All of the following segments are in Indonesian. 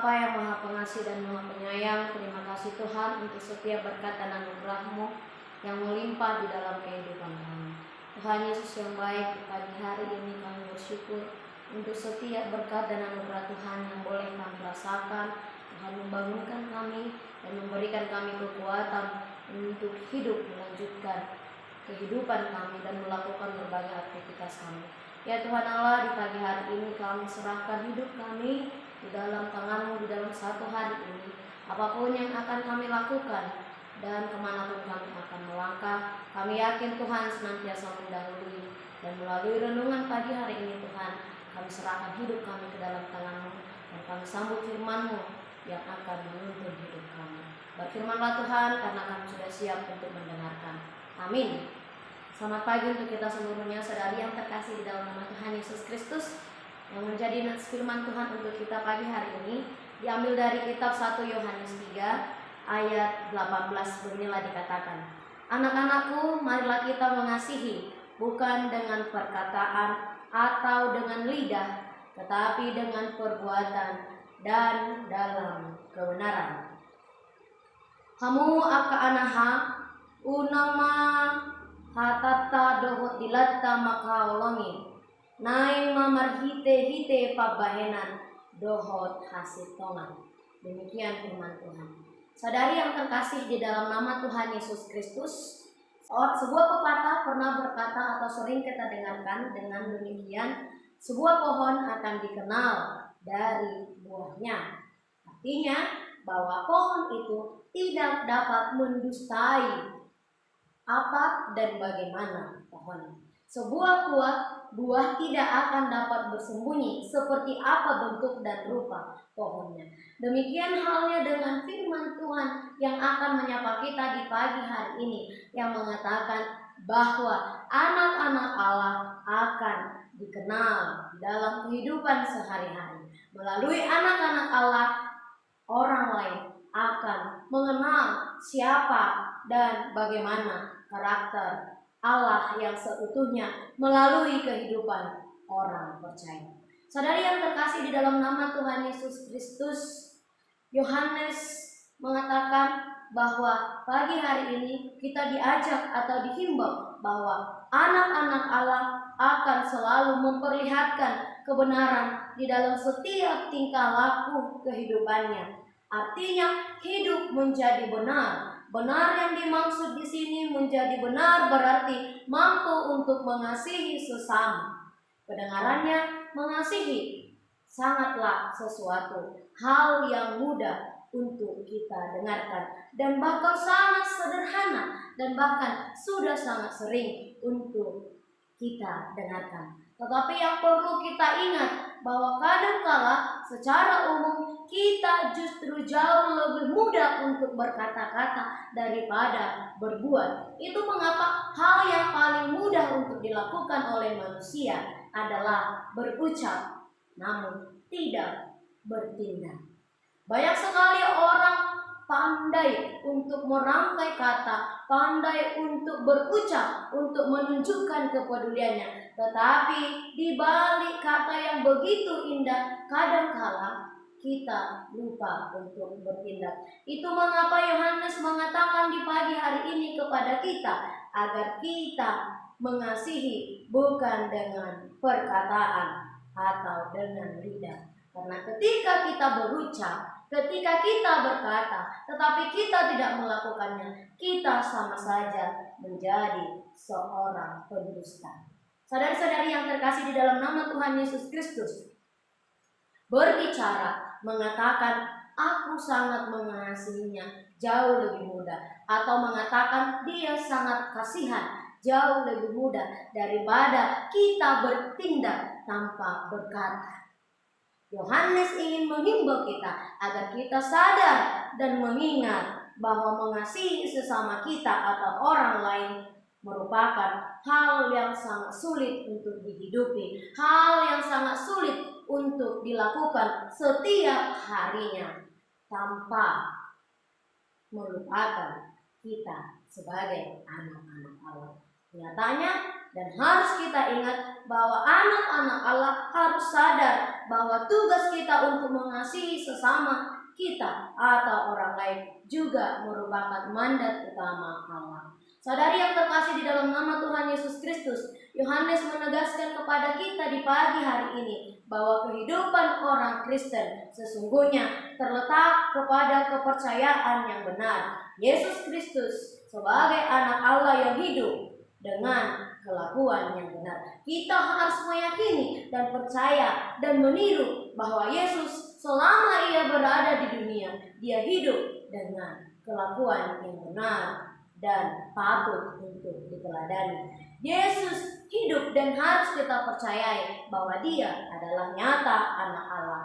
Bapa yang Maha Pengasih dan Maha Penyayang, terima kasih Tuhan untuk setiap berkat dan anugerah-Mu yang melimpah di dalam kehidupan kami. Tuhan Yesus yang baik, di pagi hari ini kami bersyukur untuk setiap berkat dan anugerah Tuhan yang boleh kami rasakan. Tuhan membangunkan kami dan memberikan kami kekuatan untuk hidup melanjutkan kehidupan kami dan melakukan berbagai aktivitas kami. Ya Tuhan Allah, di pagi hari ini kami serahkan hidup kami di dalam tangan-Mu, di dalam satu hari ini. Apapun yang akan kami lakukan dan kemanapun kami akan melangkah, kami yakin Tuhan senantiasa mendahului. Dan melalui renungan pagi hari ini Tuhan, kami serahkan hidup kami ke dalam tangan-Mu, dan kami sambut firman-Mu yang akan menuntun hidup kami. Berfirmanlah Tuhan, karena kami sudah siap untuk mendengarkan. Amin. Selamat pagi untuk kita seluruhnya, saudari yang terkasih di dalam nama Tuhan Yesus Kristus, yang menjadi nats firman Tuhan untuk kita pagi hari ini diambil dari kitab 1 Yohanes 3 ayat 18. Beginilah dikatakan, anak-anakku, marilah kita mengasihi, bukan dengan perkataan atau dengan lidah, tetapi dengan perbuatan dan dalam kebenaran. Hamu aka anaha unama hatata dohot dilatta makaolongi naing mamar hite pabahenan dohot hasitongan. Demikian firman Tuhan. Saudari yang terkasih di dalam nama Tuhan Yesus Kristus, sebuah pepatah pernah berkata atau sering kita dengarkan dengan demikian, sebuah pohon akan dikenal dari buahnya. Artinya bahwa pohon itu tidak dapat mendustai apa dan bagaimana pohonnya. Sebuah buah tidak akan dapat bersembunyi seperti apa bentuk dan rupa pohonnya. Demikian halnya dengan firman Tuhan yang akan menyapa kita di pagi hari ini, yang mengatakan bahwa anak-anak Allah akan dikenal dalam kehidupan sehari-hari. Melalui anak-anak Allah, orang lain akan mengenal siapa dan bagaimana karakter Allah yang seutuhnya melalui kehidupan orang percaya. Saudari yang terkasih di dalam nama Tuhan Yesus Kristus, Yohanes mengatakan bahwa pagi hari ini kita diajak atau dihimbau bahwa anak-anak Allah akan selalu memperlihatkan kebenaran di dalam setiap tingkah laku kehidupannya. Artinya hidup menjadi benar. Benar yang dimaksud di sini menjadi benar berarti mampu untuk mengasihi sesama. Kedengarannya mengasihi sangatlah sesuatu hal yang mudah untuk kita dengarkan dan bahkan sangat sederhana dan bahkan sudah sangat sering untuk kita dengarkan. Tetapi yang perlu kita ingat bahwa kadangkala secara umum kita justru jauh lebih mudah untuk berkata-kata daripada berbuat. Itu mengapa hal yang paling mudah untuk dilakukan oleh manusia adalah berucap namun tidak bertindak. Banyak sekali orang pandai untuk merangkai kata, pandai untuk berucap, untuk menunjukkan kepeduliannya. Tetapi di balik kata yang begitu indah, kadangkala kita lupa untuk bertindak. Itu mengapa Yohanes mengatakan di pagi hari ini kepada kita, agar kita mengasihi bukan dengan perkataan atau dengan lidah. Karena ketika kita berucap, ketika kita berkata, tetapi kita tidak melakukannya, kita sama saja menjadi seorang pendusta. Saudari-saudari yang terkasih di dalam nama Tuhan Yesus Kristus, berbicara, mengatakan aku sangat mengasihinya jauh lebih mudah, atau mengatakan dia sangat kasihan jauh lebih mudah daripada kita bertindak tanpa berkata. Yohanes ingin menghimbau kita agar kita sadar dan mengingat bahwa mengasihi sesama kita atau orang lain merupakan hal yang sangat sulit untuk dihidupi, hal yang sangat sulit untuk dilakukan setiap harinya tanpa melupakan kita sebagai anak-anak Allah. Nyatanya Dan harus kita ingat bahwa anak-anak Allah harus sadar bahwa tugas kita untuk mengasihi sesama kita atau orang lain juga merupakan mandat utama Allah. Saudari yang terkasih di dalam nama Tuhan Yesus Kristus, Yohanes menegaskan kepada kita di pagi hari ini bahwa kehidupan orang Kristen sesungguhnya terletak kepada kepercayaan yang benar. Yesus Kristus sebagai anak Allah yang hidup dengan kelakuan yang benar. Kita harus meyakini dan percaya dan meniru bahwa Yesus selama ia berada di dunia, dia hidup dengan kelakuan yang benar dan patut untuk diteladani. Yesus hidup dan harus kita percayai bahwa dia adalah nyata anak Allah.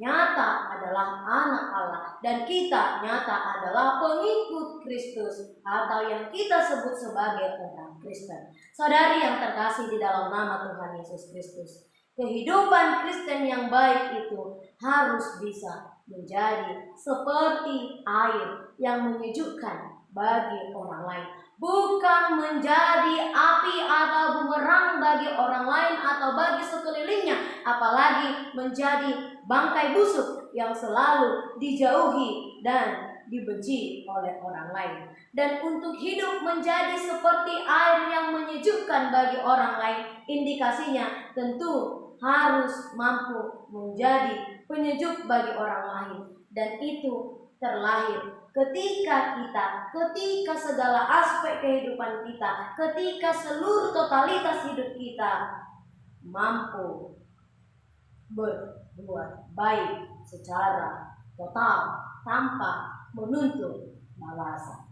Nyata adalah anak Allah dan kita nyata adalah pengikut Kristus atau yang kita sebut sebagai orang Kristen. Saudari yang terkasih di dalam nama Tuhan Yesus Kristus, kehidupan Kristen yang baik itu harus bisa menjadi seperti air yang menyejukkan bagi orang lain, bukan menjadi api atau bumerang bagi orang lain atau bagi sekelilingnya, apalagi menjadi bangkai busuk yang selalu dijauhi dan dibenci oleh orang lain. Dan untuk hidup menjadi seperti air yang menyejukkan bagi orang lain, indikasinya tentu harus mampu menjadi penyejuk bagi orang lain. Dan itu terlahir ketika segala aspek kehidupan kita, ketika seluruh totalitas hidup kita mampu berbuat baik secara total tanpa menuntut balasan.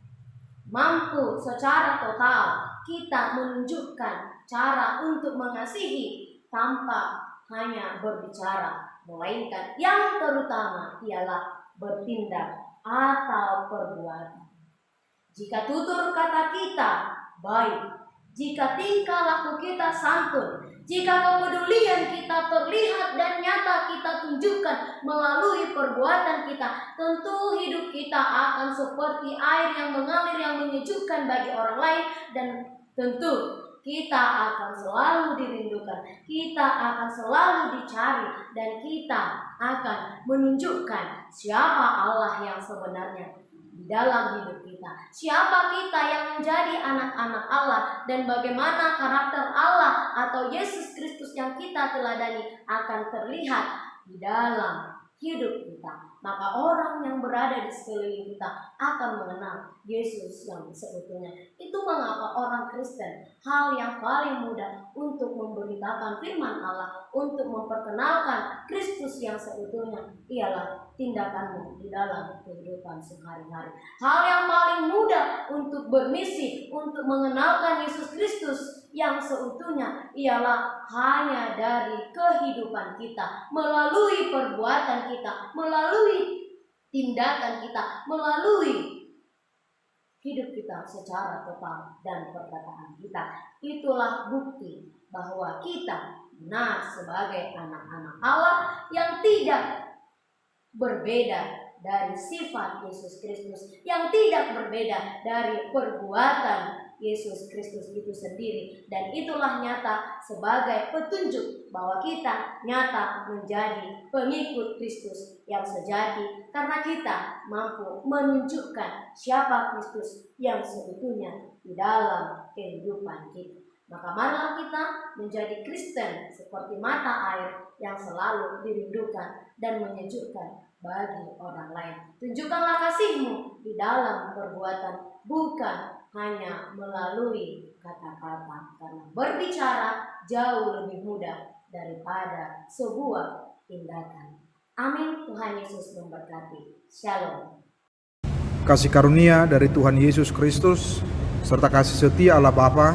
Mampu secara total kita menunjukkan cara untuk mengasihi tanpa hanya berbicara, melainkan yang terutama ialah bertindak atau perbuatan. Jika tutur kata kita baik, jika tingkah laku kita santun, jika kepedulian kita terlihat dan nyata kita tunjukkan melalui perbuatan kita, tentu hidup kita akan seperti air yang mengalir yang menyejukkan bagi orang lain. Dan tentu kita akan selalu dirindukan, kita akan selalu dicari, dan kita akan menunjukkan siapa Allah yang sebenarnya di dalam hidup kita. Siapa kita yang menjadi anak-anak Allah dan bagaimana karakter Allah atau Yesus Kristus yang kita teladani akan terlihat di dalam hidup kita. Maka orang yang berada di sekeliling kita akan mengenal Yesus yang seutuhnya. Itu mengapa orang Kristen hal yang paling mudah untuk memberitakan firman Allah, untuk memperkenalkan Kristus yang seutuhnya ialah tindakanmu di dalam kehidupan sehari-hari. Hal yang paling mudah untuk bermisi, untuk mengenalkan Yesus Kristus yang seutuhnya ialah hanya dari kehidupan kita, melalui perbuatan kita, melalui tindakan kita, melalui hidup kita secara total dan perkataan kita. Itulah bukti bahwa kita benar sebagai anak-anak Allah yang tidak berbeda dari sifat Yesus Kristus, yang tidak berbeda dari perbuatan Yesus Kristus itu sendiri. Dan itulah nyata sebagai petunjuk bahwa kita nyata menjadi pengikut Kristus yang sejati, karena kita mampu menunjukkan siapa Kristus yang seutuhnya di dalam kehidupan kita. Maka marilah kita menjadi Kristen seperti mata air yang selalu dirindukan dan menyejukkan bagi orang lain. Tunjukkanlah kasih-Mu di dalam perbuatan, bukan hanya melalui kata-kata, karena berbicara jauh lebih mudah daripada sebuah tindakan. Amin. Tuhan Yesus memberkati. Shalom. Kasih karunia dari Tuhan Yesus Kristus serta kasih setia Allah Bapa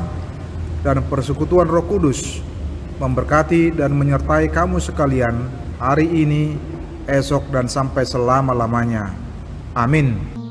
dan persekutuan Roh Kudus memberkati dan menyertai kamu sekalian hari ini, esok, dan sampai selama-lamanya. Amin.